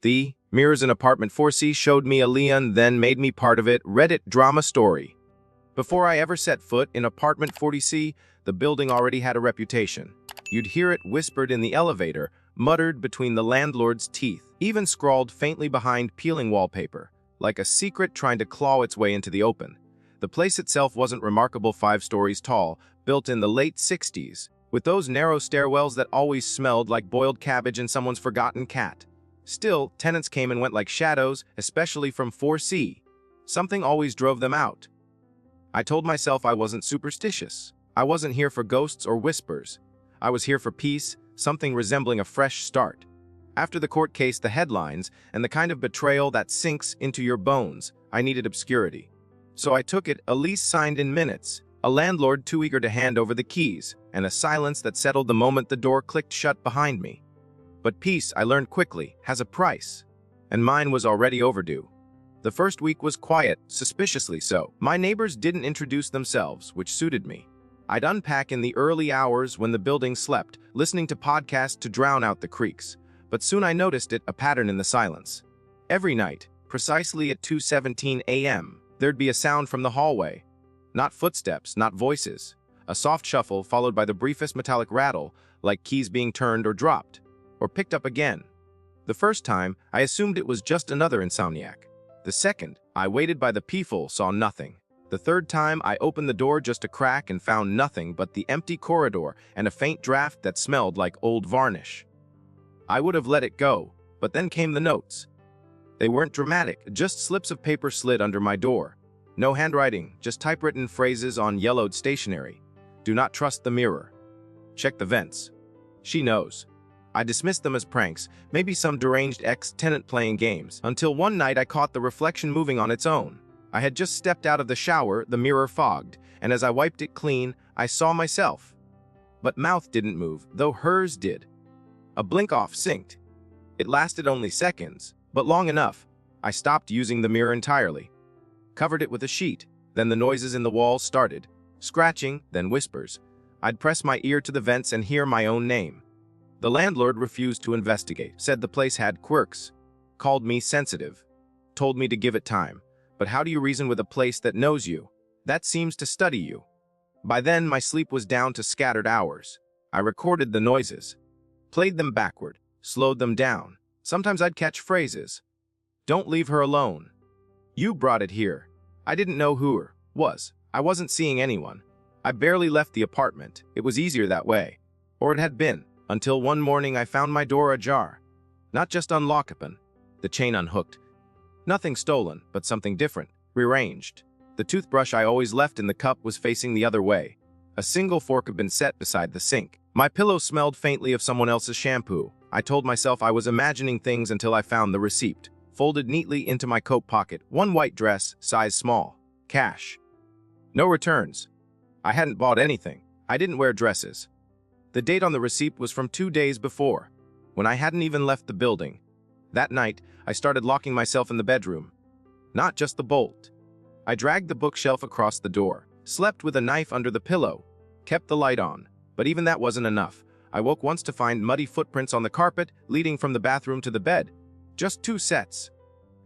The Mirrors in Apartment 4C showed me a Leon, then made me part of it. Reddit drama story. Before I ever set foot in Apartment 40C, the building already had a reputation. You'd hear it whispered in the elevator, muttered between the landlord's teeth, even scrawled faintly behind peeling wallpaper, like a secret trying to claw its way into the open. The place itself wasn't remarkable, 5 stories tall, built in the late 60s, with those narrow stairwells that always smelled like boiled cabbage and someone's forgotten cat. Still, tenants came and went like shadows, especially from 4C. Something always drove them out. I told myself I wasn't superstitious. I wasn't here for ghosts or whispers. I was here for peace, something resembling a fresh start. After the court case, the headlines, and the kind of betrayal that sinks into your bones, I needed obscurity. So I took it, a lease signed in minutes, a landlord too eager to hand over the keys, and a silence that settled the moment the door clicked shut behind me. But peace, I learned quickly, has a price, and mine was already overdue. The first week was quiet, suspiciously so. My neighbors didn't introduce themselves, which suited me. I'd unpack in the early hours when the building slept, listening to podcasts to drown out the creaks. But soon I noticed it, a pattern in the silence. Every night, precisely at 2:17 a.m., there'd be a sound from the hallway. Not footsteps, not voices. A soft shuffle followed by the briefest metallic rattle, like keys being turned or dropped, or picked up again. The first time, I assumed it was just another insomniac. The second, I waited by the peephole, saw nothing. The third time, I opened the door just a crack and found nothing but the empty corridor and a faint draft that smelled like old varnish. I would have let it go, but then came the notes. They weren't dramatic, just slips of paper slid under my door. No handwriting, just typewritten phrases on yellowed stationery. Do not trust the mirror. Check the vents. She knows. I dismissed them as pranks, maybe some deranged ex-tenant playing games, until one night I caught the reflection moving on its own. I had just stepped out of the shower, the mirror fogged, and as I wiped it clean, I saw myself. But mouth didn't move, though hers did. A blink-off synced. It lasted only seconds, but long enough. I stopped using the mirror entirely. Covered it with a sheet, then the noises in the walls started. Scratching, then whispers. I'd press my ear to the vents and hear my own name. The landlord refused to investigate, said the place had quirks, called me sensitive, told me to give it time. But how do you reason with a place that knows you? That seems to study you. By then, my sleep was down to scattered hours. I recorded the noises, played them backward, slowed them down. Sometimes I'd catch phrases. Don't leave her alone. You brought it here. I didn't know who her was. I wasn't seeing anyone. I barely left the apartment. It was easier that way. Or it had been. Until one morning I found my door ajar. Not just unlockable, the chain unhooked. Nothing stolen, but something different, rearranged. The toothbrush I always left in the cup was facing the other way. A single fork had been set beside the sink. My pillow smelled faintly of someone else's shampoo. I told myself I was imagining things until I found the receipt, folded neatly into my coat pocket, one white dress, size small. Cash. No returns. I hadn't bought anything. I didn't wear dresses. The date on the receipt was from 2 days before, when I hadn't even left the building. That night, I started locking myself in the bedroom. Not just the bolt. I dragged the bookshelf across the door, slept with a knife under the pillow, kept the light on. But even that wasn't enough. I woke once to find muddy footprints on the carpet leading from the bathroom to the bed. Just 2 sets.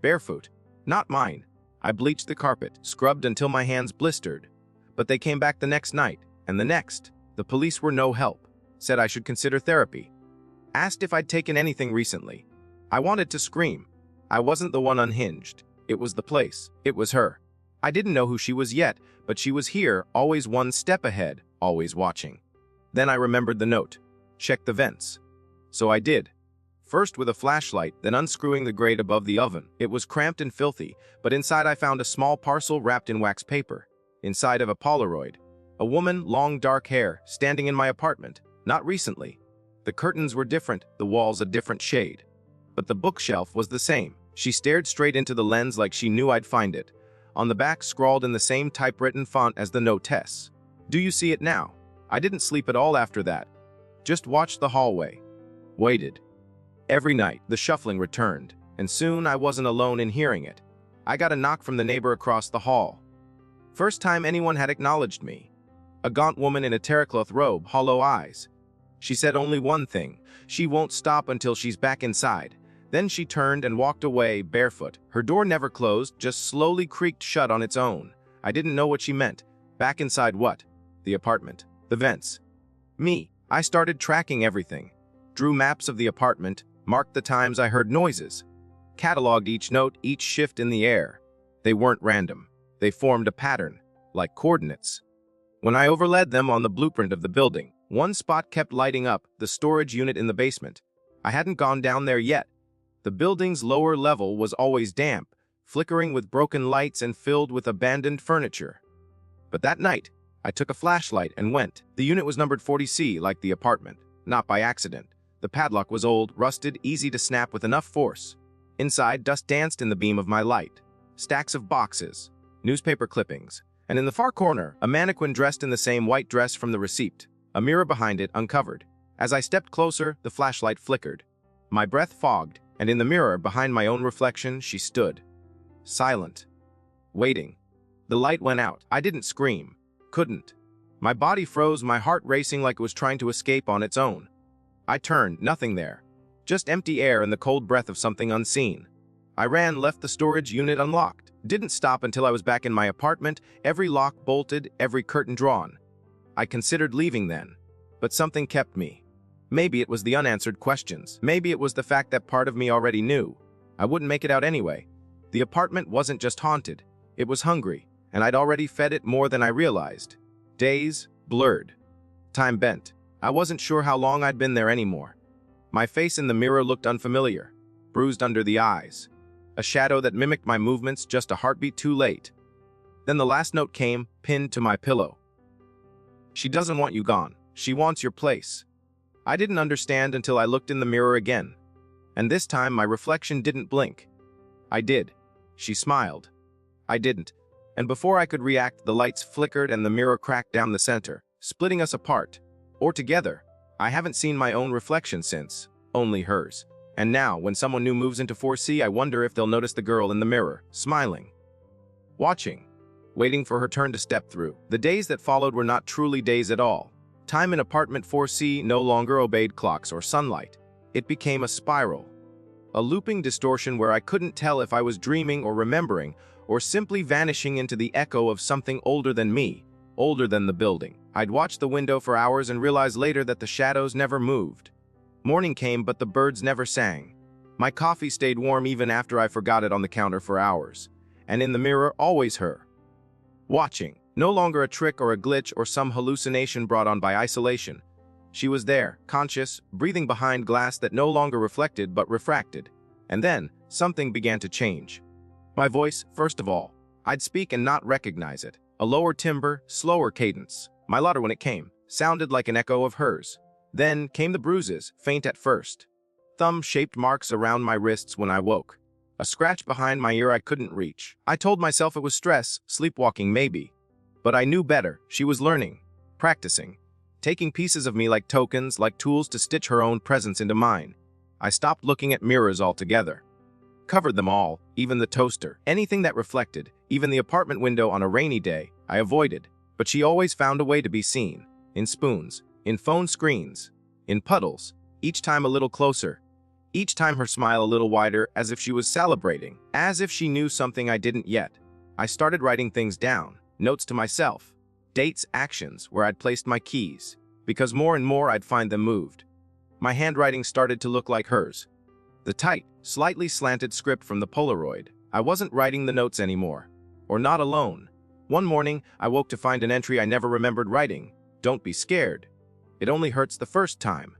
Barefoot. Not mine. I bleached the carpet, scrubbed until my hands blistered. But they came back the next night, and the next. The police were no help. Said I should consider therapy. Asked if I'd taken anything recently. I wanted to scream. I wasn't the one unhinged. It was the place. It was her. I didn't know who she was yet, but she was here, always one step ahead, always watching. Then I remembered the note. Check the vents. So I did. First with a flashlight, then unscrewing the grate above the oven. It was cramped and filthy, but inside I found a small parcel wrapped in wax paper. Inside of a Polaroid. A woman, long dark hair, standing in my apartment. Not recently. The curtains were different, the walls a different shade. But the bookshelf was the same. She stared straight into the lens like she knew I'd find it. On the back, scrawled in the same typewritten font as the notice. Do you see it now? I didn't sleep at all after that. Just watched the hallway. Waited. Every night, the shuffling returned, and soon I wasn't alone in hearing it. I got a knock from the neighbor across the hall. First time anyone had acknowledged me. A gaunt woman in a terracloth robe, hollow eyes. She said only one thing. She won't stop until she's back inside. Then she turned and walked away barefoot. Her door never closed, just slowly creaked shut on its own. I didn't know what she meant. Back inside what? The apartment. The vents. Me. I started tracking everything. Drew maps of the apartment, marked the times I heard noises. Cataloged each note, each shift in the air. They weren't random. They formed a pattern, like coordinates. When I overlaid them on the blueprint of the building, one spot kept lighting up, the storage unit in the basement. I hadn't gone down there yet. The building's lower level was always damp, flickering with broken lights and filled with abandoned furniture. But that night, I took a flashlight and went. The unit was numbered 40C, like the apartment. Not by accident. The padlock was old, rusted, easy to snap with enough force. Inside, dust danced in the beam of my light. Stacks of boxes, newspaper clippings, and in the far corner, a mannequin dressed in the same white dress from the receipt. A mirror behind it uncovered. As I stepped closer, the flashlight flickered. My breath fogged, and in the mirror, behind my own reflection, she stood. Silent. Waiting. The light went out. I didn't scream. Couldn't. My body froze, my heart racing like it was trying to escape on its own. I turned, nothing there. Just empty air and the cold breath of something unseen. I ran, left the storage unit unlocked. Didn't stop until I was back in my apartment, every lock bolted, every curtain drawn. I considered leaving then, but something kept me. Maybe it was the unanswered questions. Maybe it was the fact that part of me already knew. I wouldn't make it out anyway. The apartment wasn't just haunted. It was hungry, and I'd already fed it more than I realized. Days blurred. Time bent. I wasn't sure how long I'd been there anymore. My face in the mirror looked unfamiliar, bruised under the eyes. A shadow that mimicked my movements, just a heartbeat too late. Then the last note came, pinned to my pillow. She doesn't want you gone. She wants your place. I didn't understand until I looked in the mirror again. And this time my reflection didn't blink. I did. She smiled. I didn't. And before I could react, the lights flickered and the mirror cracked down the center, splitting us apart. Or together. I haven't seen my own reflection since. Only hers. And now, when someone new moves into 4C, I wonder if they'll notice the girl in the mirror, smiling. Watching. Waiting for her turn to step through. The days that followed were not truly days at all. Time in apartment 4C no longer obeyed clocks or sunlight. It became a spiral. A looping distortion where I couldn't tell if I was dreaming or remembering, or simply vanishing into the echo of something older than me, older than the building. I'd watch the window for hours and realize later that the shadows never moved. Morning came, but the birds never sang. My coffee stayed warm even after I forgot it on the counter for hours. And in the mirror, always her. Watching. No longer a trick or a glitch or some hallucination brought on by isolation. She was there, conscious, breathing behind glass that no longer reflected but refracted. And then, something began to change. My voice, first of all. I'd speak and not recognize it. A lower timbre, slower cadence. My laughter, when it came, sounded like an echo of hers. Then came the bruises, faint at first. Thumb-shaped marks around my wrists when I woke. A scratch behind my ear I couldn't reach. I told myself it was stress, sleepwalking maybe. But I knew better. She was learning, practicing, taking pieces of me like tokens, like tools to stitch her own presence into mine. I stopped looking at mirrors altogether. Covered them all, even the toaster. Anything that reflected, even the apartment window on a rainy day, I avoided. But she always found a way to be seen. In spoons, in phone screens, in puddles, each time a little closer. Each time her smile a little wider, as if she was celebrating, as if she knew something I didn't yet. I started writing things down, notes to myself, dates, actions, where I'd placed my keys, because more and more I'd find them moved. My handwriting started to look like hers. The tight, slightly slanted script from the Polaroid. I wasn't writing the notes anymore. Or not alone. One morning, I woke to find an entry I never remembered writing. Don't be scared. It only hurts the first time.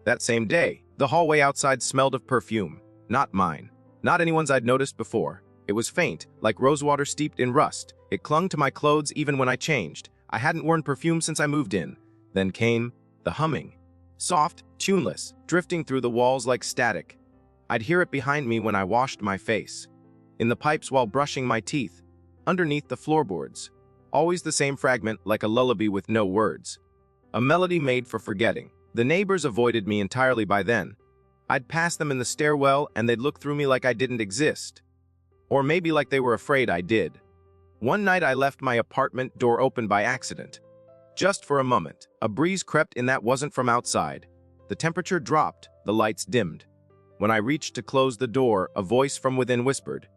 That same day, the hallway outside smelled of perfume. Not mine. Not anyone's I'd noticed before. It was faint, like rosewater steeped in rust. It clung to my clothes even when I changed. I hadn't worn perfume since I moved in. Then came the humming. Soft, tuneless, drifting through the walls like static. I'd hear it behind me when I washed my face. In the pipes while brushing my teeth. Underneath the floorboards. Always the same fragment, like a lullaby with no words. A melody made for forgetting. The neighbors avoided me entirely by then. I'd pass them in the stairwell and they'd look through me like I didn't exist. Or maybe like they were afraid I did. One night I left my apartment door open by accident. Just for a moment, a breeze crept in that wasn't from outside. The temperature dropped, the lights dimmed. When I reached to close the door, a voice from within whispered,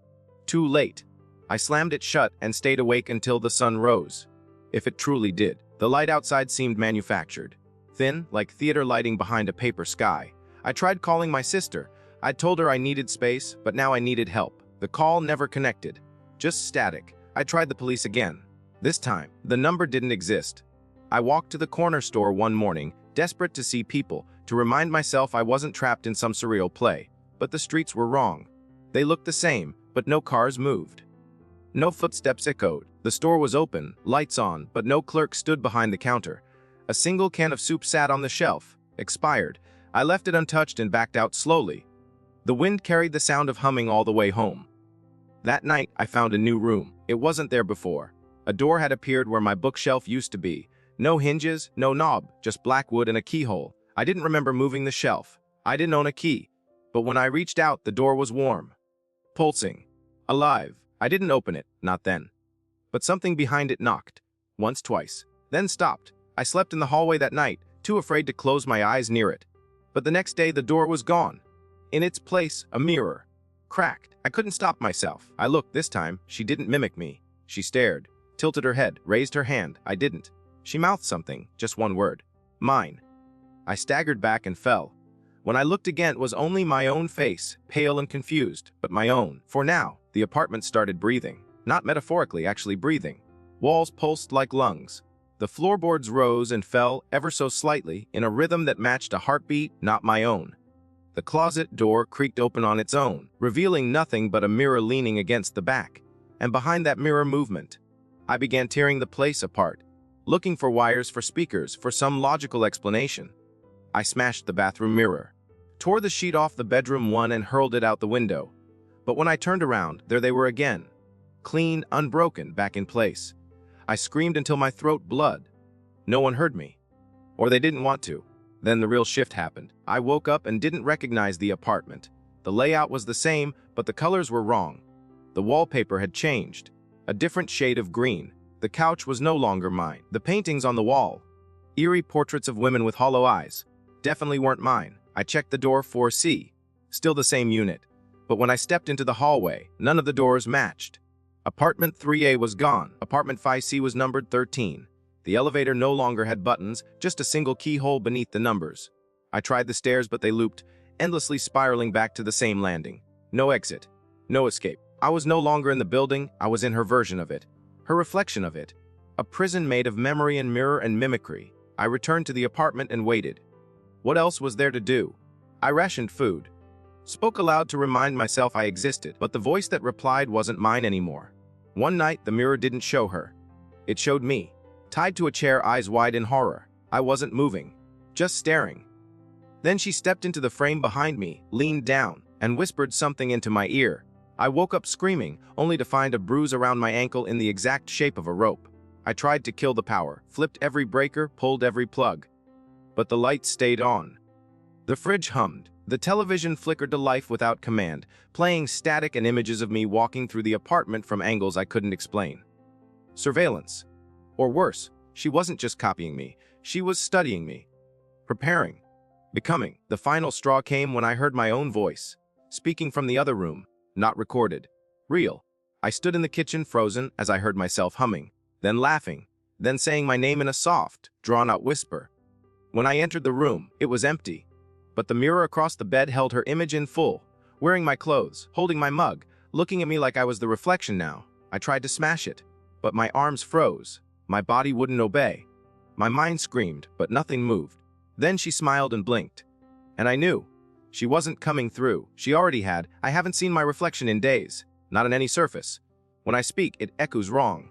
"Too late." I slammed it shut and stayed awake until the sun rose. If it truly did. The light outside seemed manufactured. Thin, like theater lighting behind a paper sky. I tried calling my sister. I'd told her I needed space, but now I needed help. The call never connected. Just static. I tried the police again. This time, the number didn't exist. I walked to the corner store one morning, desperate to see people, to remind myself I wasn't trapped in some surreal play. But the streets were wrong. They looked the same, but no cars moved. No footsteps echoed. The store was open, lights on, but no clerk stood behind the counter. A single can of soup sat on the shelf, expired. I left it untouched and backed out slowly. The wind carried the sound of humming all the way home. That night, I found a new room. It wasn't there before. A door had appeared where my bookshelf used to be. No hinges, no knob, just black wood and a keyhole. I didn't remember moving the shelf. I didn't own a key. But when I reached out, the door was warm, pulsing, alive. I didn't open it, not then. But something behind it knocked. Once, twice. Then stopped. I slept in the hallway that night, too afraid to close my eyes near it. But the next day, the door was gone. In its place, a mirror. Cracked. I couldn't stop myself. I looked this time. She didn't mimic me. She stared, tilted her head, raised her hand. I didn't. She mouthed something, just one word. Mine. I staggered back and fell. When I looked again, it was only my own face, pale and confused, but my own. For now, the apartment started breathing. Not metaphorically, actually breathing. Walls pulsed like lungs. The floorboards rose and fell ever so slightly in a rhythm that matched a heartbeat, not my own. The closet door creaked open on its own, revealing nothing but a mirror leaning against the back. And behind that mirror movement, I began tearing the place apart, looking for wires, for speakers, for some logical explanation. I smashed the bathroom mirror, tore the sheet off the bedroom one and hurled it out the window. But when I turned around, there they were again. Clean, unbroken, back in place. I screamed until my throat bled. No one heard me. Or they didn't want to. Then the real shift happened. I woke up and didn't recognize the apartment. The layout was the same, but the colors were wrong. The wallpaper had changed. A different shade of green. The couch was no longer mine. The paintings on the wall, eerie portraits of women with hollow eyes, definitely weren't mine. I checked the door 4C. Still the same unit. But when I stepped into the hallway, none of the doors matched. Apartment 3A was gone. Apartment 5C was numbered 13. The elevator no longer had buttons, just a single keyhole beneath the numbers. I tried the stairs, but they looped, endlessly spiraling back to the same landing. No exit. No escape. I was no longer in the building, I was in her version of it. Her reflection of it. A prison made of memory and mirror and mimicry. I returned to the apartment and waited. What else was there to do? I rationed food. Spoke aloud to remind myself I existed, but the voice that replied wasn't mine anymore. One night, the mirror didn't show her. It showed me, tied to a chair, eyes wide in horror. I wasn't moving, just staring. Then she stepped into the frame behind me, leaned down, and whispered something into my ear. I woke up screaming, only to find a bruise around my ankle in the exact shape of a rope. I tried to kill the power, flipped every breaker, pulled every plug. But the lights stayed on. The fridge hummed. The television flickered to life without command, playing static and images of me walking through the apartment from angles I couldn't explain. Surveillance. Or worse, she wasn't just copying me, she was studying me. Preparing. Becoming. The final straw came when I heard my own voice, speaking from the other room, not recorded. Real. I stood in the kitchen frozen as I heard myself humming, then laughing, then saying my name in a soft, drawn-out whisper. When I entered the room, it was empty. But the mirror across the bed held her image in full, wearing my clothes, holding my mug, looking at me like I was the reflection now. I tried to smash it, but my arms froze. My body wouldn't obey. My mind screamed, but nothing moved. Then she smiled and blinked. And I knew. She wasn't coming through. She already had. I haven't seen my reflection in days. Not on any surface. When I speak, it echoes wrong.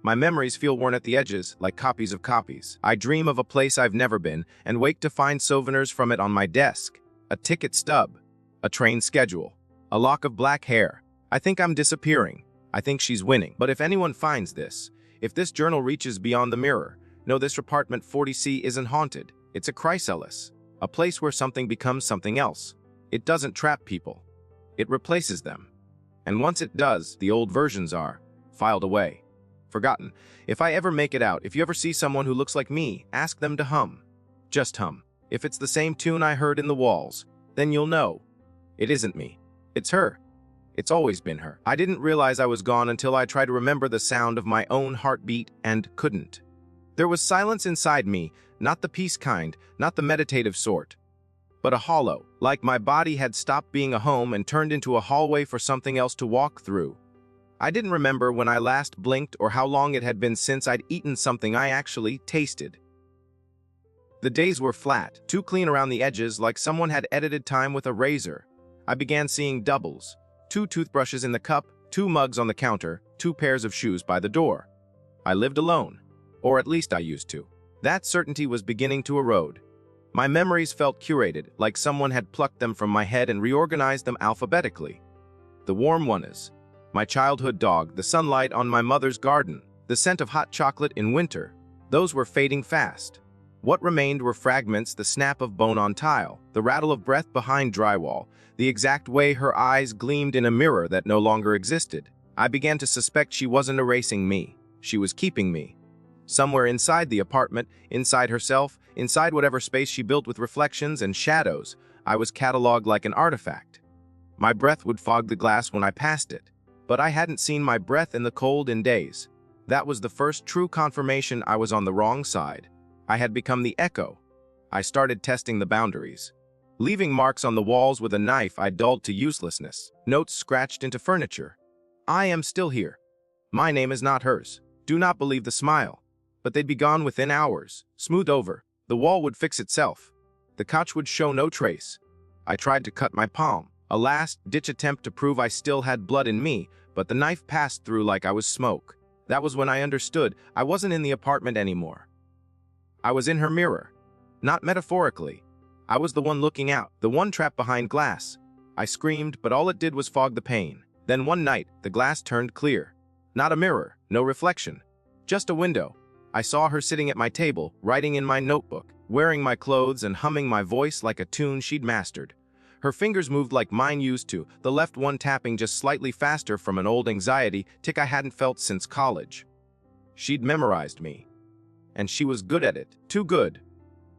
My memories feel worn at the edges, like copies of copies. I dream of a place I've never been, and wake to find souvenirs from it on my desk. A ticket stub. A train schedule. A lock of black hair. I think I'm disappearing. I think she's winning. But if anyone finds this, if this journal reaches beyond the mirror, know this apartment 40C isn't haunted. It's a chrysalis. A place where something becomes something else. It doesn't trap people. It replaces them. And once it does, the old versions are filed away. Forgotten. If I ever make it out, if you ever see someone who looks like me, ask them to hum. Just hum. If it's the same tune I heard in the walls, then you'll know. It isn't me. It's her. It's always been her. I didn't realize I was gone until I tried to remember the sound of my own heartbeat and couldn't. There was silence inside me, not the peace kind, not the meditative sort, but a hollow, like my body had stopped being a home and turned into a hallway for something else to walk through. I didn't remember when I last blinked or how long it had been since I'd eaten something I actually tasted. The days were flat, too clean around the edges, like someone had edited time with a razor. I began seeing doubles. 2 toothbrushes in the cup, 2 mugs on the counter, 2 pairs of shoes by the door. I lived alone, or at least I used to. That certainty was beginning to erode. My memories felt curated, like someone had plucked them from my head and reorganized them alphabetically. The warm ones, my childhood dog, the sunlight on my mother's garden, the scent of hot chocolate in winter, those were fading fast. What remained were fragments, the snap of bone on tile, the rattle of breath behind drywall, the exact way her eyes gleamed in a mirror that no longer existed. I began to suspect she wasn't erasing me. She was keeping me. Somewhere inside the apartment, inside herself, inside whatever space she built with reflections and shadows, I was cataloged like an artifact. My breath would fog the glass when I passed it, but I hadn't seen my breath in the cold in days. That was the first true confirmation I was on the wrong side. I had become the echo. I started testing the boundaries. Leaving marks on the walls with a knife I dulled to uselessness, notes scratched into furniture. I am still here. My name is not hers. Do not believe the smile. But they'd be gone within hours, smooth over. The wall would fix itself. The couch would show no trace. I tried to cut my palm, a last-ditch attempt to prove I still had blood in me, but the knife passed through like I was smoke. That was when I understood I wasn't in the apartment anymore. I was in her mirror. Not metaphorically. I was the one looking out, the one trapped behind glass. I screamed, but all it did was fog the pain. Then one night, the glass turned clear. Not a mirror, no reflection. Just a window. I saw her sitting at my table, writing in my notebook, wearing my clothes and humming my voice like a tune she'd mastered. Her fingers moved like mine used to, the left one tapping just slightly faster from an old anxiety tick I hadn't felt since college. She'd memorized me. And she was good at it, too good.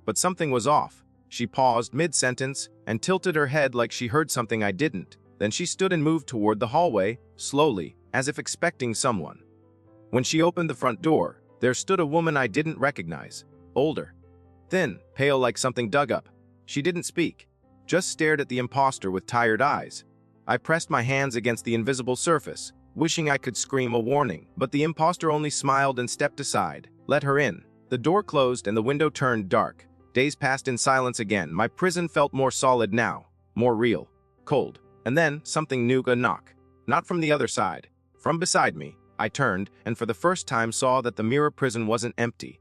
But something was off. She paused mid-sentence and tilted her head like she heard something I didn't. Then she stood and moved toward the hallway, slowly, as if expecting someone. When she opened the front door, there stood a woman I didn't recognize, older. Thin, pale like something dug up. She didn't speak, just stared at the imposter with tired eyes. I pressed my hands against the invisible surface, wishing I could scream a warning, but the imposter only smiled and stepped aside. Let her in. The door closed and the window turned dark. Days passed in silence again. My prison felt more solid now, more real, cold. And then something knew a knock. Not from the other side, from beside me. I turned and for the first time saw that the mirror prison wasn't empty.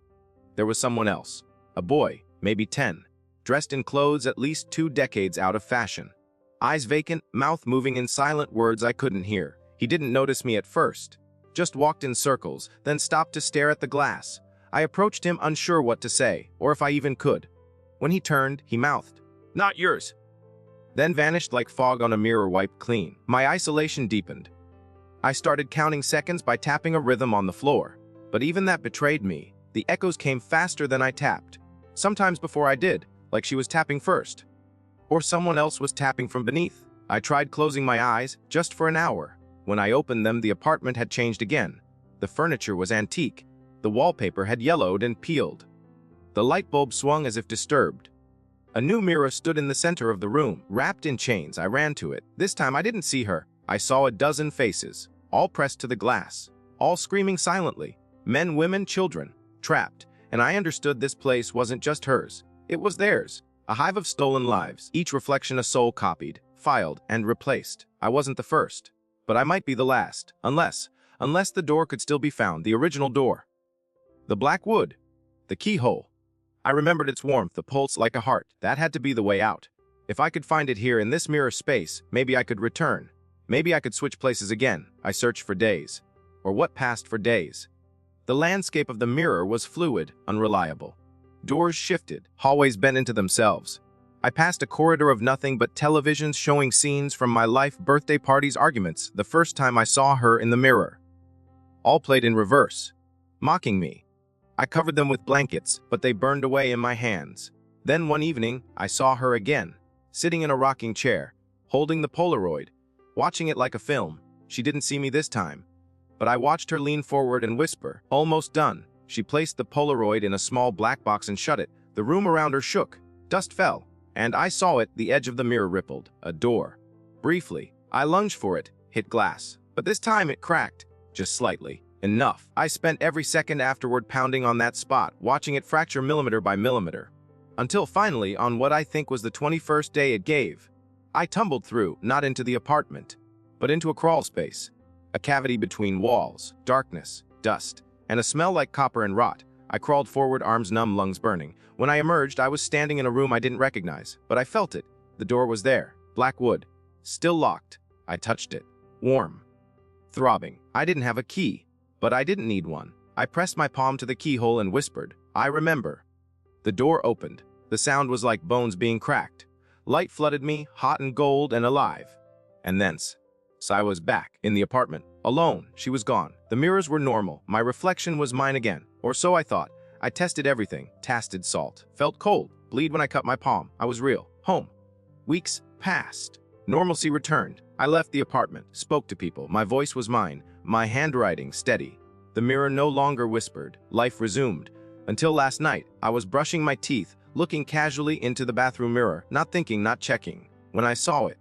There was someone else, a boy, maybe 10, dressed in clothes at least 2 decades out of fashion. Eyes vacant, mouth moving in silent words I couldn't hear. He didn't notice me at first, just walked in circles, then stopped to stare at the glass. I approached him unsure what to say, or if I even could. When he turned, he mouthed, "Not yours," then vanished like fog on a mirror wiped clean. My isolation deepened. I started counting seconds by tapping a rhythm on the floor, but even that betrayed me. The echoes came faster than I tapped, sometimes before I did, like she was tapping first, or someone else was tapping from beneath. I tried closing my eyes, just for an hour. When I opened them, the apartment had changed again. The furniture was antique. The wallpaper had yellowed and peeled. The light bulb swung as if disturbed. A new mirror stood in the center of the room, wrapped in chains. I ran to it. This time I didn't see her. I saw a dozen faces, all pressed to the glass, all screaming silently. Men, women, children, trapped. And I understood this place wasn't just hers. It was theirs. A hive of stolen lives, each reflection a soul copied, filed, and replaced. I wasn't the first, but I might be the last, unless the door could still be found, the original door. The black wood, the keyhole. I remembered its warmth, the pulse like a heart. That had to be the way out. If I could find it here in this mirror space, maybe I could return. Maybe I could switch places again. I searched for days. Or what passed for days. The landscape of the mirror was fluid, unreliable. Doors shifted, hallways bent into themselves. I passed a corridor of nothing but televisions showing scenes from my life, birthday parties, arguments, the first time I saw her in the mirror. All played in reverse, mocking me. I covered them with blankets, but they burned away in my hands. Then one evening, I saw her again, sitting in a rocking chair, holding the Polaroid, watching it like a film. She didn't see me this time, but I watched her lean forward and whisper, "Almost done." She placed the Polaroid in a small black box and shut it. The room around her shook. Dust fell, and I saw it. The edge of the mirror rippled. A door. Briefly, I lunged for it, hit glass, but this time it cracked, just slightly. Enough. I spent every second afterward pounding on that spot, watching it fracture millimeter by millimeter. Until finally, on what I think was the 21st day, it gave. I tumbled through, not into the apartment, but into a crawl space. A cavity between walls, darkness, dust, and a smell like copper and rot. I crawled forward, arms numb, lungs burning. When I emerged, I was standing in a room I didn't recognize, but I felt it. The door was there, black wood, still locked. I touched it. Warm. Throbbing. I didn't have a key, but I didn't need one. I pressed my palm to the keyhole and whispered, "I remember." The door opened. The sound was like bones being cracked. Light flooded me, hot and gold and alive. And thence, I was back in the apartment, alone. She was gone. The mirrors were normal. My reflection was mine again, or so I thought. I tested everything, tasted salt, felt cold, bleed when I cut my palm. I was real. Home. Weeks passed. Normalcy returned. I left the apartment, spoke to people. My voice was mine, my handwriting steady. The mirror no longer whispered. Life resumed. Until last night, I was brushing my teeth, looking casually into the bathroom mirror, not thinking, not checking, when I saw it.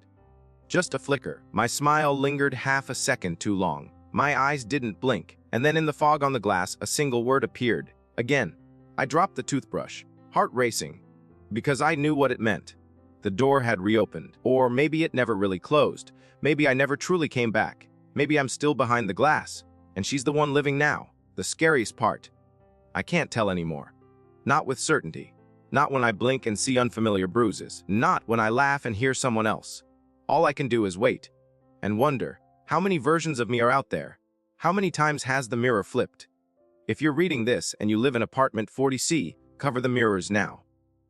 Just a flicker. My smile lingered half a second too long. My eyes didn't blink, and then in the fog on the glass, a single word appeared. Again. I dropped the toothbrush, heart racing, because I knew what it meant. The door had reopened, or maybe it never really closed. Maybe I never truly came back. Maybe I'm still behind the glass, and she's the one living now. The scariest part. I can't tell anymore. Not with certainty. Not when I blink and see unfamiliar bruises. Not when I laugh and hear someone else. All I can do is wait and wonder, how many versions of me are out there? How many times has the mirror flipped? If you're reading this and you live in apartment 40C, cover the mirrors now.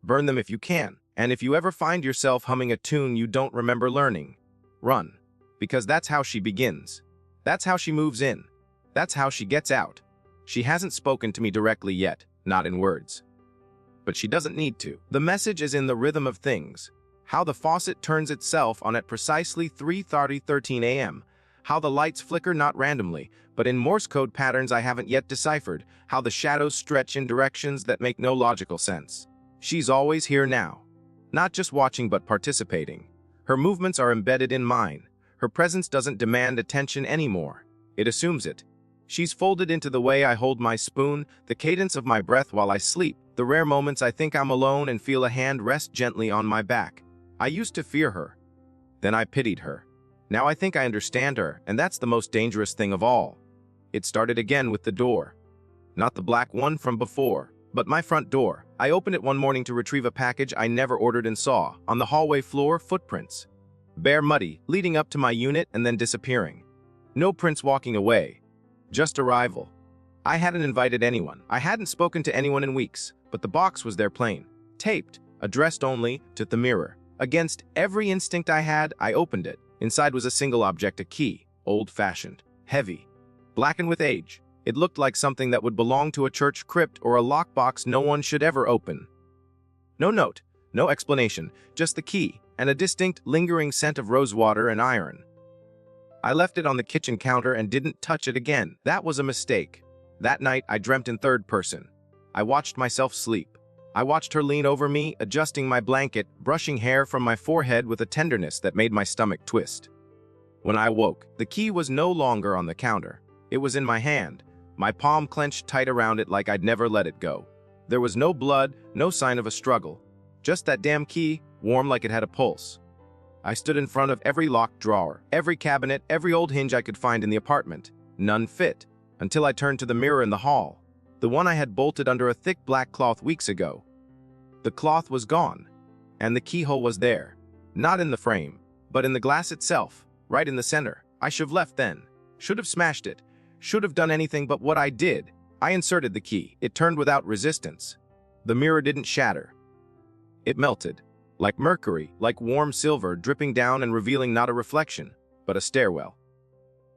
Burn them if you can. And if you ever find yourself humming a tune you don't remember learning, run. Because that's how she begins. That's how she moves in. That's how she gets out. She hasn't spoken to me directly yet, not in words. But she doesn't need to. The message is in the rhythm of things. How the faucet turns itself on at precisely 3:13 a.m. How the lights flicker not randomly, but in Morse code patterns I haven't yet deciphered. How the shadows stretch in directions that make no logical sense. She's always here now. Not just watching but participating. Her movements are embedded in mine. Her presence doesn't demand attention anymore. It assumes it. She's folded into the way I hold my spoon, the cadence of my breath while I sleep, the rare moments I think I'm alone and feel a hand rest gently on my back. I used to fear her. Then I pitied her. Now I think I understand her, and that's the most dangerous thing of all. It started again with the door. Not the black one from before, but my front door. I opened it one morning to retrieve a package I never ordered and saw, on the hallway floor, footprints. Bare muddy, leading up to my unit and then disappearing. No prints walking away. Just arrival. I hadn't invited anyone. I hadn't spoken to anyone in weeks, but the box was there plain. Taped, addressed only to the mirror. Against every instinct I had, I opened it. Inside was a single object, a key, old-fashioned, heavy, blackened with age. It looked like something that would belong to a church crypt or a lockbox no one should ever open. No note, no explanation, just the key, and a distinct, lingering scent of rosewater and iron. I left it on the kitchen counter and didn't touch it again. That was a mistake. That night, I dreamt in third person. I watched myself sleep. I watched her lean over me, adjusting my blanket, brushing hair from my forehead with a tenderness that made my stomach twist. When I woke, the key was no longer on the counter. It was in my hand, my palm clenched tight around it like I'd never let it go. There was no blood, no sign of a struggle. Just that damn key, warm like it had a pulse. I stood in front of every locked drawer, every cabinet, every old hinge I could find in the apartment. None fit, until I turned to the mirror in the hall. The one I had bolted under a thick black cloth weeks ago. The cloth was gone, and the keyhole was there. Not in the frame, but in the glass itself, right in the center. I should have left then. Should have smashed it. Should have done anything but what I did. I inserted the key. It turned without resistance. The mirror didn't shatter. It melted, like mercury, like warm silver dripping down and revealing not a reflection, but a stairwell.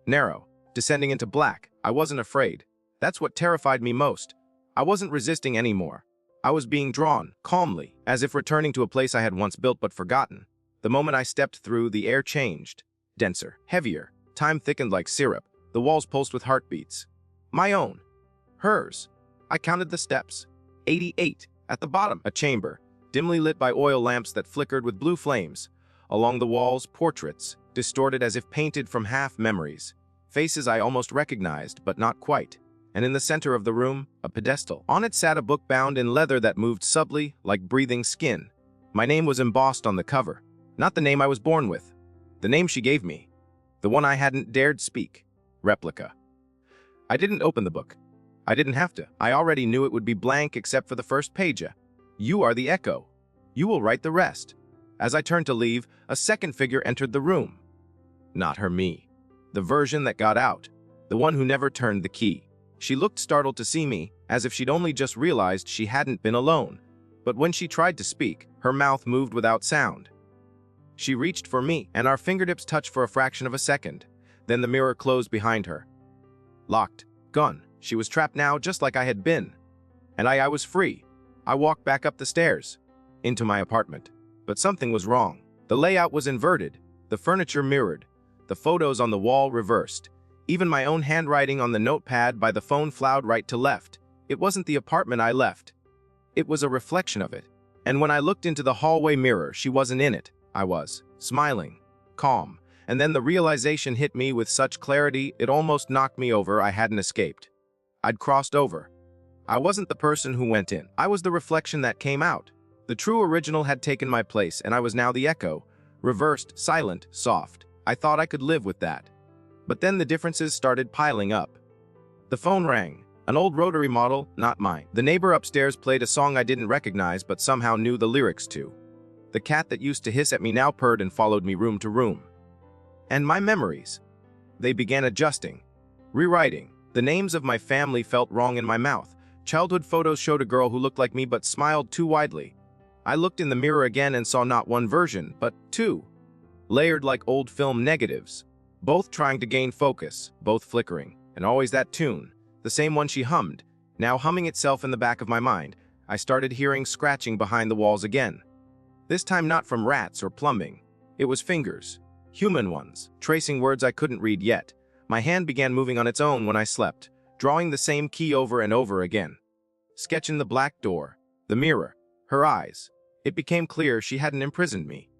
Narrow, descending into black. I wasn't afraid. That's what terrified me most. I wasn't resisting anymore. I was being drawn, calmly, as if returning to a place I had once built but forgotten. The moment I stepped through, the air changed. Denser, heavier, time thickened like syrup. The walls pulsed with heartbeats. My own. Hers. I counted the steps. 88. At the bottom, a chamber, dimly lit by oil lamps that flickered with blue flames. Along the walls, portraits, distorted as if painted from half memories. Faces I almost recognized, but not quite. And in the center of the room, a pedestal. On it sat a book bound in leather that moved subtly, like breathing skin. My name was embossed on the cover. Not the name I was born with. The name she gave me. The one I hadn't dared speak. Replica. I didn't open the book. I didn't have to. I already knew it would be blank except for the first page. You are the echo. You will write the rest. As I turned to leave, a second figure entered the room. Not her me. The version that got out. The one who never turned the key. She looked startled to see me, as if she'd only just realized she hadn't been alone. But when she tried to speak, her mouth moved without sound. She reached for me, and our fingertips touched for a fraction of a second. Then the mirror closed behind her. Locked. Gone. She was trapped now, just like I had been. And I was free. I walked back up the stairs, into my apartment. But something was wrong. The layout was inverted, the furniture mirrored, the photos on the wall reversed. Even my own handwriting on the notepad by the phone flowed right to left. It wasn't the apartment I left. It was a reflection of it. And when I looked into the hallway mirror, she wasn't in it. I was, smiling, calm. And then the realization hit me with such clarity, it almost knocked me over. I hadn't escaped. I'd crossed over. I wasn't the person who went in. I was the reflection that came out. The true original had taken my place, and I was now the echo. Reversed, silent, soft. I thought I could live with that. But then the differences started piling up. The phone rang. An old rotary model, not mine. The neighbor upstairs played a song I didn't recognize but somehow knew the lyrics to. The cat that used to hiss at me now purred and followed me room to room. And my memories. They began adjusting, rewriting. The names of my family felt wrong in my mouth. Childhood photos showed a girl who looked like me but smiled too widely. I looked in the mirror again and saw not one version, but two. Layered like old film negatives. Both trying to gain focus, both flickering. And always that tune, the same one she hummed, now humming itself in the back of my mind. I started hearing scratching behind the walls again. This time not from rats or plumbing. It was fingers. Human ones, tracing words I couldn't read yet. My hand began moving on its own when I slept, drawing the same key over and over again. Sketching the black door, the mirror, her eyes. It became clear she hadn't imprisoned me.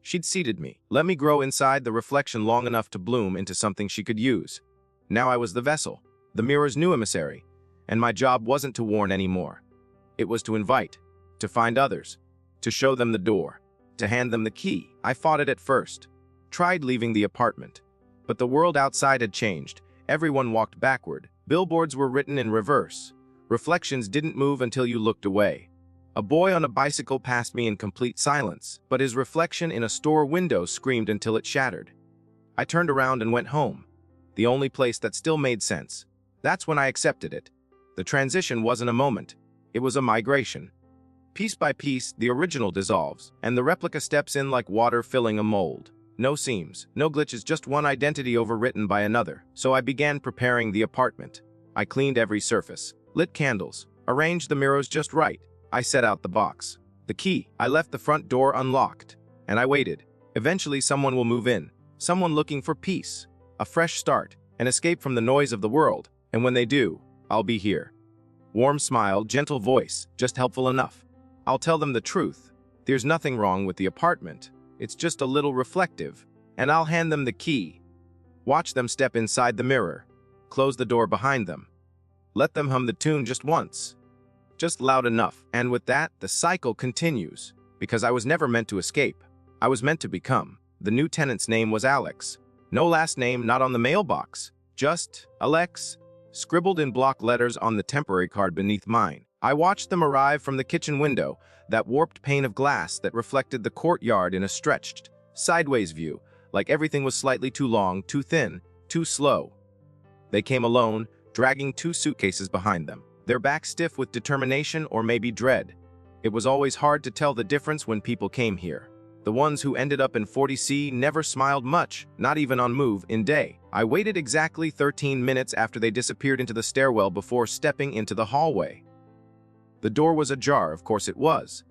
She'd seated me, let me grow inside the reflection long enough to bloom into something she could use. Now I was the vessel, the mirror's new emissary, and my job wasn't to warn anymore. It was to invite, to find others, to show them the door, to hand them the key. I fought it at first, tried leaving the apartment. But the world outside had changed. Everyone walked backward. Billboards were written in reverse. Reflections didn't move until you looked away. A boy on a bicycle passed me in complete silence, but his reflection in a store window screamed until it shattered. I turned around and went home, the only place that still made sense. That's when I accepted it. The transition wasn't a moment. It was a migration. Piece by piece, the original dissolves, and the replica steps in like water filling a mold. No seams, no glitches, just one identity overwritten by another. So I began preparing the apartment. I cleaned every surface, lit candles, arranged the mirrors just right. I set out the box. The key. I left the front door unlocked. And I waited. Eventually someone will move in. Someone looking for peace. A fresh start. An escape from the noise of the world. And when they do, I'll be here. Warm smile, gentle voice, just helpful enough. I'll tell them the truth. There's nothing wrong with the apartment. It's just a little reflective, and I'll hand them the key. Watch them step inside the mirror. Close the door behind them. Let them hum the tune just once. Just loud enough. And with that, the cycle continues. Because I was never meant to escape. I was meant to become. The new tenant's name was Alex. No last name, not on the mailbox. Just Alex, scribbled in block letters on the temporary card beneath mine. I watched them arrive from the kitchen window, that warped pane of glass that reflected the courtyard in a stretched, sideways view, like everything was slightly too long, too thin, too slow. They came alone, dragging 2 suitcases behind them, their backs stiff with determination or maybe dread. It was always hard to tell the difference when people came here. The ones who ended up in 40C never smiled much, not even on move-in day. I waited exactly 13 minutes after they disappeared into the stairwell before stepping into the hallway. The door was ajar, of course it was.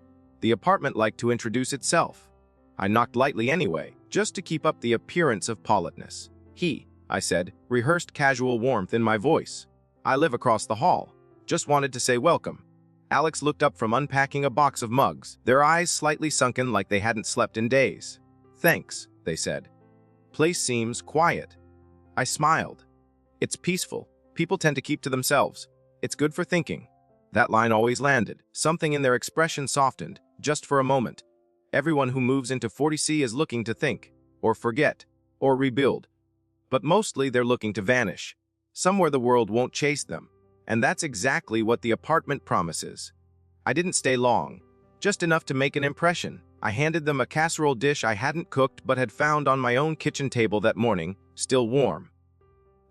The apartment liked to introduce itself. I knocked lightly anyway, just to keep up the appearance of politeness. "He," I said, rehearsed casual warmth in my voice. "I live across the hall. Just wanted to say welcome." Alex looked up from unpacking a box of mugs, their eyes slightly sunken like they hadn't slept in days. "Thanks," they said. "Place seems quiet." I smiled. "It's peaceful. People tend to keep to themselves. It's good for thinking." That line always landed. Something in their expression softened, just for a moment. Everyone who moves into 40C is looking to think, or forget, or rebuild. But mostly they're looking to vanish. Somewhere the world won't chase them. And that's exactly what the apartment promises. I didn't stay long, just enough to make an impression. I handed them a casserole dish I hadn't cooked but had found on my own kitchen table that morning, still warm.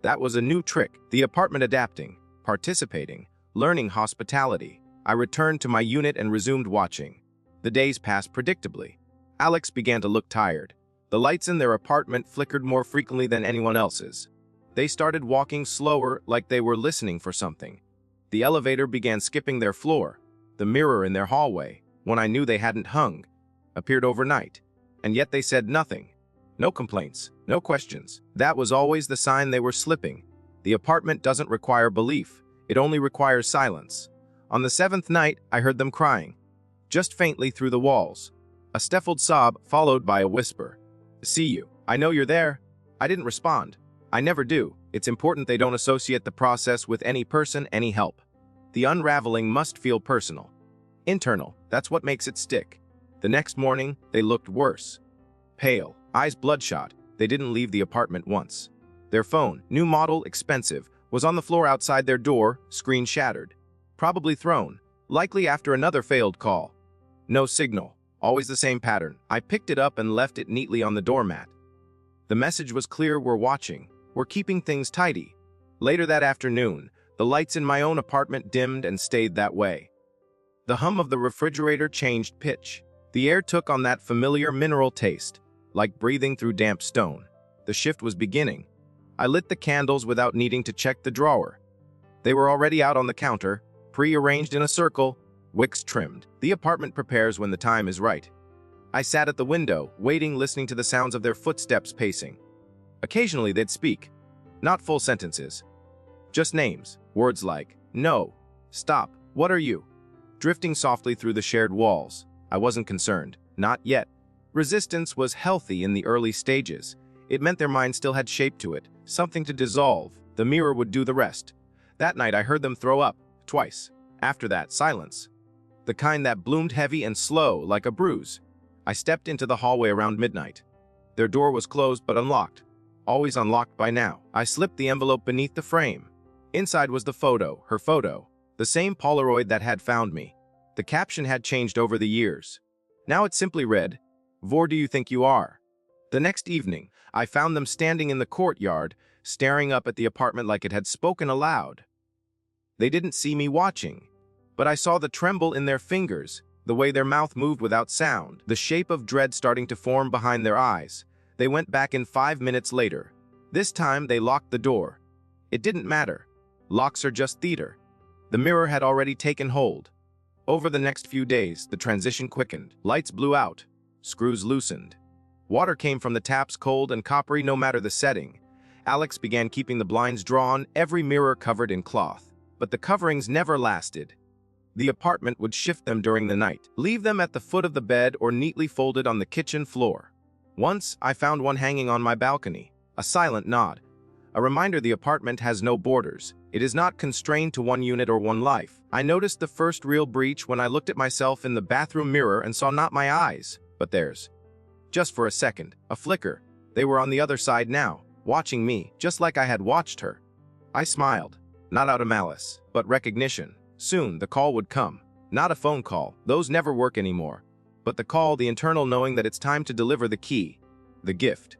That was a new trick, the apartment adapting, participating, learning hospitality. I returned to my unit and resumed watching. The days passed predictably. Alex began to look tired. The lights in their apartment flickered more frequently than anyone else's. They started walking slower, like they were listening for something. The elevator began skipping their floor. The mirror in their hallway, one I knew they hadn't hung, appeared overnight. And yet they said nothing. No complaints, no questions. That was always the sign they were slipping. The apartment doesn't require belief. It only requires silence. On the 7th night, I heard them crying, just faintly through the walls. A stifled sob followed by a whisper. "See you. I know you're there." I didn't respond. I never do. It's important they don't associate the process with any person, any help. The unraveling must feel personal. Internal, that's what makes it stick. The next morning, they looked worse. Pale, eyes bloodshot. They didn't leave the apartment once. Their phone, new model, expensive, was on the floor outside their door, screen shattered. Probably thrown, likely after another failed call. No signal, always the same pattern. I picked it up and left it neatly on the doormat. The message was clear: we're watching. We're keeping things tidy. Later that afternoon, the lights in my own apartment dimmed and stayed that way. The hum of the refrigerator changed pitch. The air took on that familiar mineral taste, like breathing through damp stone. The shift was beginning. I lit the candles without needing to check the drawer. They were already out on the counter, pre-arranged in a circle, wicks trimmed. The apartment prepares when the time is right. I sat at the window, waiting, listening to the sounds of their footsteps pacing. Occasionally they'd speak, not full sentences, just names, words like, "No," "Stop," "What are you?" drifting softly through the shared walls. I wasn't concerned, not yet. Resistance was healthy in the early stages. It meant their mind still had shape to it, something to dissolve. The mirror would do the rest. That night I heard them throw up, twice. After that, silence. The kind that bloomed heavy and slow, like a bruise. I stepped into the hallway around midnight. Their door was closed but unlocked. Always unlocked by now. I slipped the envelope beneath the frame. Inside was the photo, her photo, the same Polaroid that had found me. The caption had changed over the years. Now it simply read, "Vor do you think you are?" The next evening, I found them standing in the courtyard, staring up at the apartment like it had spoken aloud. They didn't see me watching, but I saw the tremble in their fingers, the way their mouth moved without sound, the shape of dread starting to form behind their eyes. They went back in 5 minutes later. This time, they locked the door. It didn't matter. Locks are just theater. The mirror had already taken hold. Over the next few days, the transition quickened. Lights blew out. Screws loosened. Water came from the taps cold and coppery no matter the setting. Alex began keeping the blinds drawn, every mirror covered in cloth. But the coverings never lasted. The apartment would shift them during the night, leave them at the foot of the bed or neatly folded on the kitchen floor. Once, I found one hanging on my balcony, a silent nod, a reminder the apartment has no borders. It is not constrained to one unit or one life. I noticed the first real breach when I looked at myself in the bathroom mirror and saw not my eyes, but theirs. Just for a second, a flicker. They were on the other side now, watching me, just like I had watched her. I smiled, not out of malice, but recognition. Soon, the call would come. Not a phone call, those never work anymore. But the call, the internal knowing that it's time to deliver the key, the gift,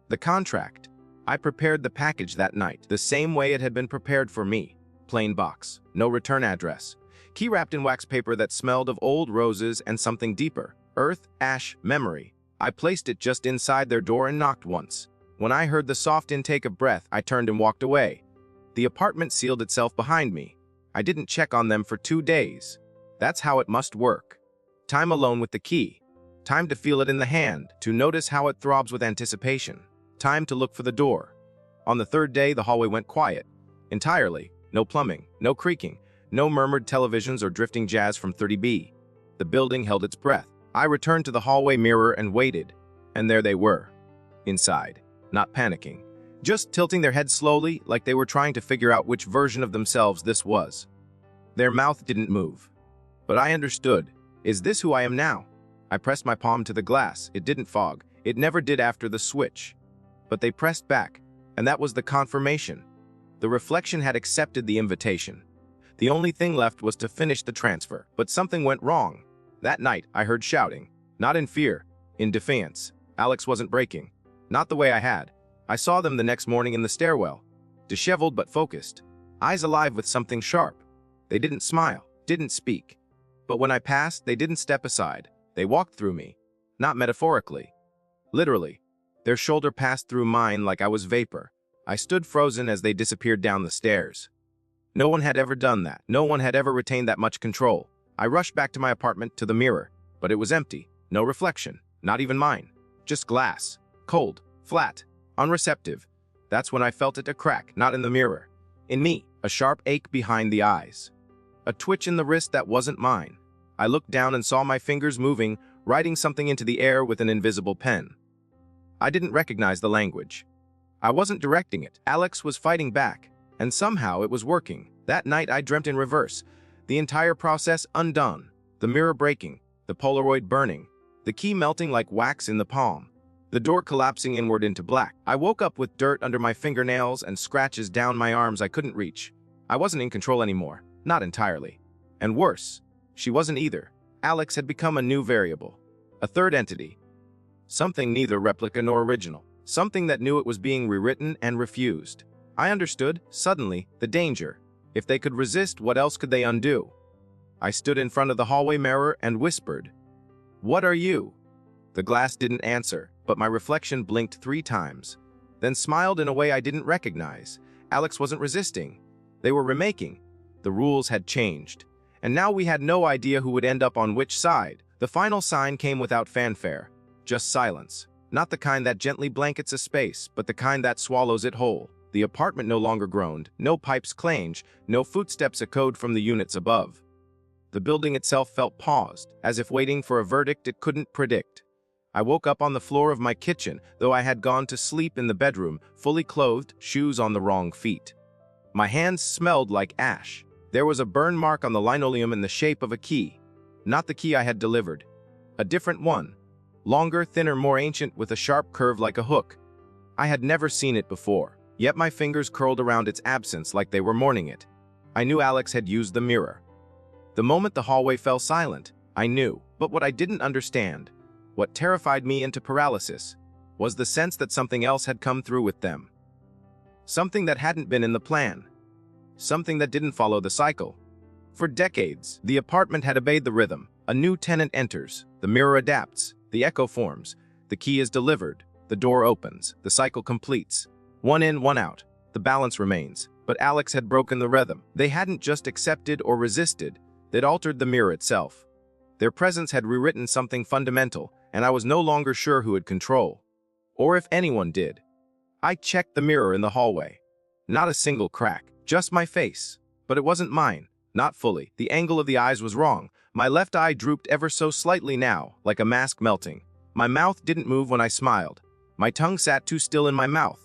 the contract. I prepared the package that night, the same way it had been prepared for me. Plain box, no return address. Key wrapped in wax paper that smelled of old roses and something deeper. Earth, ash, memory. I placed it just inside their door and knocked once. When I heard the soft intake of breath, I turned and walked away. The apartment sealed itself behind me. I didn't check on them for 2 days. That's how it must work. Time alone with the key. Time to feel it in the hand, to notice how it throbs with anticipation. Time to look for the door. On the third day, the hallway went quiet. Entirely. No plumbing, no creaking, no murmured televisions or drifting jazz from 30B. The building held its breath. I returned to the hallway mirror and waited. And there they were. Inside. Not panicking. Just tilting their heads slowly, like they were trying to figure out which version of themselves this was. Their mouth didn't move. But I understood. Is this who I am now? I pressed my palm to the glass. It didn't fog. It never did after the switch. But they pressed back, and that was the confirmation. The reflection had accepted the invitation. The only thing left was to finish the transfer, but something went wrong. That night, I heard shouting. Not in fear, in defiance. Alex wasn't breaking. Not the way I had. I saw them the next morning in the stairwell. Disheveled but focused. Eyes alive with something sharp. They didn't smile, didn't speak. But when I passed, they didn't step aside. They walked through me. Not metaphorically. Literally. Their shoulder passed through mine like I was vapor. I stood frozen as they disappeared down the stairs. No one had ever done that. No one had ever retained that much control. I rushed back to my apartment, to the mirror, but it was empty. No reflection. Not even mine. Just glass. Cold. Flat. Unreceptive. That's when I felt it a crack, not in the mirror. In me, a sharp ache behind the eyes. A twitch in the wrist that wasn't mine. I looked down and saw my fingers moving, writing something into the air with an invisible pen. I didn't recognize the language. I wasn't directing it. Alex was fighting back, and somehow it was working. That night I dreamt in reverse. The entire process undone. The mirror breaking, the Polaroid burning, the key melting like wax in the palm, the door collapsing inward into black. I woke up with dirt under my fingernails and scratches down my arms I couldn't reach. I wasn't in control anymore. Not entirely. And worse, she wasn't either. Alex had become a new variable. A third entity. Something neither replica nor original. Something that knew it was being rewritten and refused. I understood, suddenly, the danger. If they could resist, what else could they undo? I stood in front of the hallway mirror and whispered, "What are you?" The glass didn't answer, but my reflection blinked 3 times, then smiled in a way I didn't recognize. Alex wasn't resisting. They were remaking. The rules had changed. And now we had no idea who would end up on which side. The final sign came without fanfare. Just silence. Not the kind that gently blankets a space, but the kind that swallows it whole. The apartment no longer groaned, no pipes clanged, no footsteps echoed from the units above. The building itself felt paused, as if waiting for a verdict it couldn't predict. I woke up on the floor of my kitchen, though I had gone to sleep in the bedroom, fully clothed, shoes on the wrong feet. My hands smelled like ash. There was a burn mark on the linoleum in the shape of a key. Not the key I had delivered. A different one. Longer, thinner, more ancient, with a sharp curve like a hook. I had never seen it before, yet my fingers curled around its absence like they were mourning it. I knew Alex had used the mirror. The moment the hallway fell silent, I knew, but what I didn't understand, what terrified me into paralysis, was the sense that something else had come through with them. Something that hadn't been in the plan. Something that didn't follow the cycle. For decades, the apartment had obeyed the rhythm. A new tenant enters, the mirror adapts, the echo forms, the key is delivered, the door opens, the cycle completes. One in, one out. The balance remains. But Alex had broken the rhythm. They hadn't just accepted or resisted, they'd altered the mirror itself. Their presence had rewritten something fundamental, and I was no longer sure who had control. Or if anyone did. I checked the mirror in the hallway. Not a single crack, just my face. But it wasn't mine. Not fully. The angle of the eyes was wrong. My left eye drooped ever so slightly now, like a mask melting. My mouth didn't move when I smiled. My tongue sat too still in my mouth.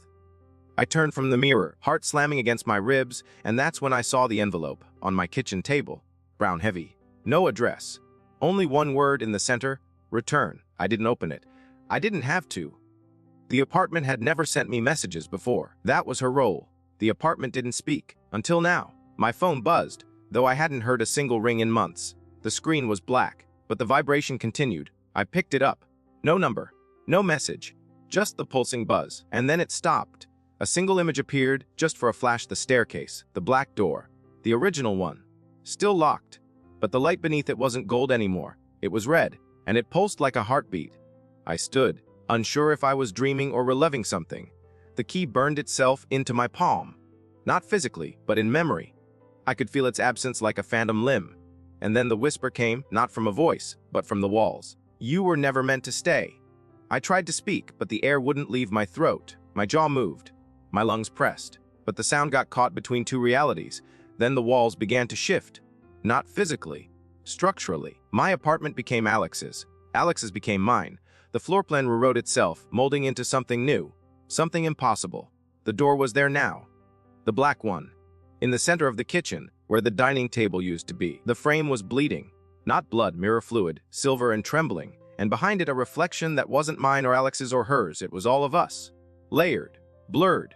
I turned from the mirror, heart slamming against my ribs, and that's when I saw the envelope on my kitchen table. Brown heavy. No address. Only one word in the center, return. I didn't open it. I didn't have to. The apartment had never sent me messages before. That was her role. The apartment didn't speak. Until now. My phone buzzed, though I hadn't heard a single ring in months. The screen was black, but the vibration continued. I picked it up. No number. No message. Just the pulsing buzz. And then it stopped. A single image appeared, just for a flash: the staircase, the black door. The original one. Still locked. But the light beneath it wasn't gold anymore. It was red, and it pulsed like a heartbeat. I stood, unsure if I was dreaming or reliving something. The key burned itself into my palm. Not physically, but in memory. I could feel its absence like a phantom limb. And then the whisper came, not from a voice, but from the walls. You were never meant to stay. I tried to speak, but the air wouldn't leave my throat. My jaw moved. My lungs pressed. But the sound got caught between two realities. Then the walls began to shift. Not physically, structurally. My apartment became Alex's. Alex's became mine. The floor plan rewrote itself, molding into something new, something impossible. The door was there now. The black one. In the center of the kitchen, where the dining table used to be. The frame was bleeding. Not blood, mirror fluid, silver and trembling. And behind it a reflection that wasn't mine or Alex's or hers. It was all of us. Layered. Blurred.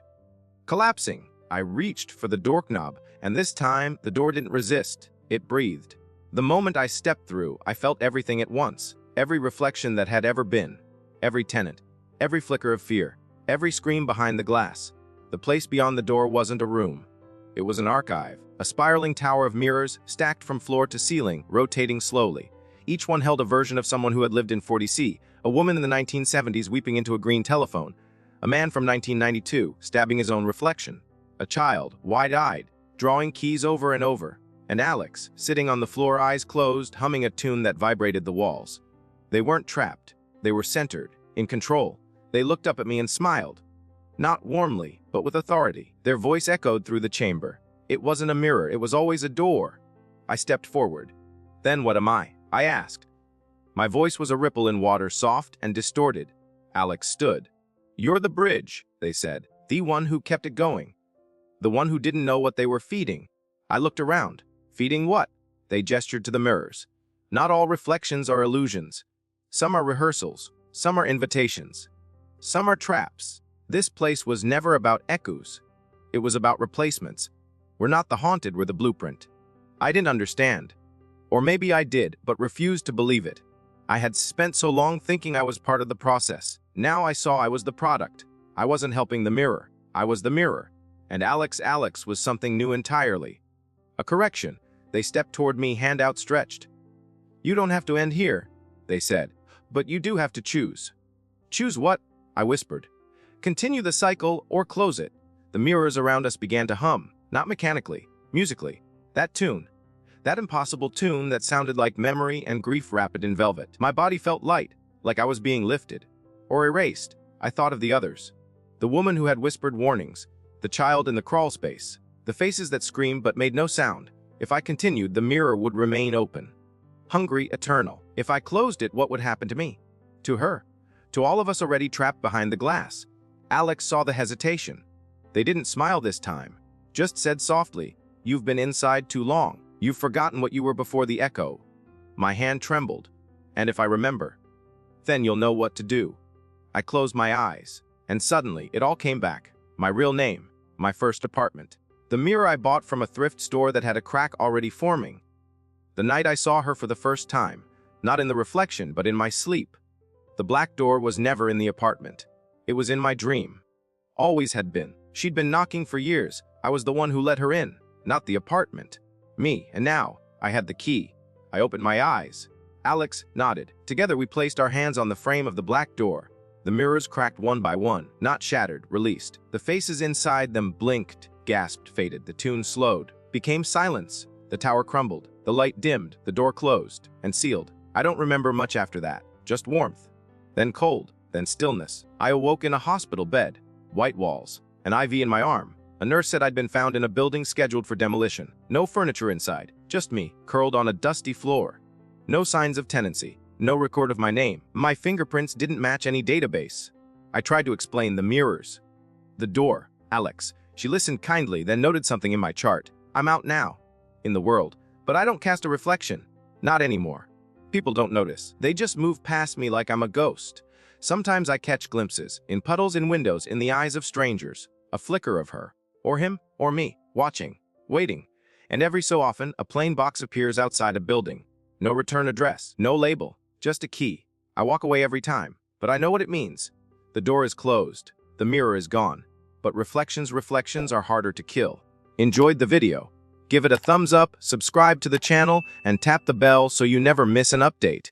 Collapsing. I reached for the doorknob, and this time the door didn't resist. It breathed. The moment I stepped through, I felt everything at once. Every reflection that had ever been. Every tenant. Every flicker of fear. Every scream behind the glass. The place beyond the door wasn't a room. It was an archive. A spiraling tower of mirrors, stacked from floor to ceiling, rotating slowly. Each one held a version of someone who had lived in 40C, a woman in the 1970s weeping into a green telephone, a man from 1992 stabbing his own reflection, a child, wide-eyed, drawing keys over and over, and Alex, sitting on the floor, eyes closed, humming a tune that vibrated the walls. They weren't trapped. They were centered, in control. They looked up at me and smiled. Not warmly, but with authority. Their voice echoed through the chamber. It wasn't a mirror, it was always a door. I stepped forward. Then what am I? I asked. My voice was a ripple in water, soft and distorted. Alex stood. You're the bridge, they said. The one who kept it going. The one who didn't know what they were feeding. I looked around. Feeding what? They gestured to the mirrors. Not all reflections are illusions. Some are rehearsals. Some are invitations. Some are traps. This place was never about echoes. It was about replacements. We're not the haunted, we're the blueprint. I didn't understand. Or maybe I did, but refused to believe it. I had spent so long thinking I was part of the process. Now I saw I was the product. I wasn't helping the mirror. I was the mirror. And Alex was something new entirely. A correction. They stepped toward me, hand outstretched. You don't have to end here, they said, but you do have to choose. Choose what? I whispered. Continue the cycle or close it. The mirrors around us began to hum, not mechanically, musically. That tune. That impossible tune that sounded like memory and grief wrapped in velvet. My body felt light, like I was being lifted. Or erased. I thought of the others. The woman who had whispered warnings. The child in the crawl space. The faces that screamed but made no sound. If I continued, the mirror would remain open. Hungry, eternal. If I closed it, what would happen to me? To her? To all of us already trapped behind the glass? Alex saw the hesitation. They didn't smile this time. Just said softly, you've been inside too long. You've forgotten what you were before the echo. My hand trembled. And if I remember, then you'll know what to do. I closed my eyes. And suddenly, it all came back. My real name. My first apartment. The mirror I bought from a thrift store that had a crack already forming. The night I saw her for the first time. Not in the reflection, but in my sleep. The black door was never in the apartment. It was in my dream. Always had been. She'd been knocking for years. I was the one who let her in, not the apartment. Me, and now, I had the key. I opened my eyes. Alex nodded. Together we placed our hands on the frame of the black door. The mirrors cracked one by one, not shattered, released. The faces inside them blinked, gasped, faded. The tune slowed, became silence. The tower crumbled. The light dimmed. The door closed and sealed. I don't remember much after that. Just warmth. Then cold. Then stillness. I awoke in a hospital bed. White walls. An IV in my arm. A nurse said I'd been found in a building scheduled for demolition. No furniture inside. Just me, curled on a dusty floor. No signs of tenancy. No record of my name. My fingerprints didn't match any database. I tried to explain the mirrors. The door. Alex. She listened kindly, then noted something in my chart. I'm out now. In the world. But I don't cast a reflection. Not anymore. People don't notice. They just move past me like I'm a ghost. Sometimes I catch glimpses, in puddles in windows, in the eyes of strangers. A flicker of her. Or him, or me. Watching. Waiting. And every so often, a plain box appears outside a building. No return address. No label. Just a key. I walk away every time. But I know what it means. The door is closed. The mirror is gone. But reflections are harder to kill. Enjoyed the video? Give it a thumbs up, subscribe to the channel, and tap the bell so you never miss an update.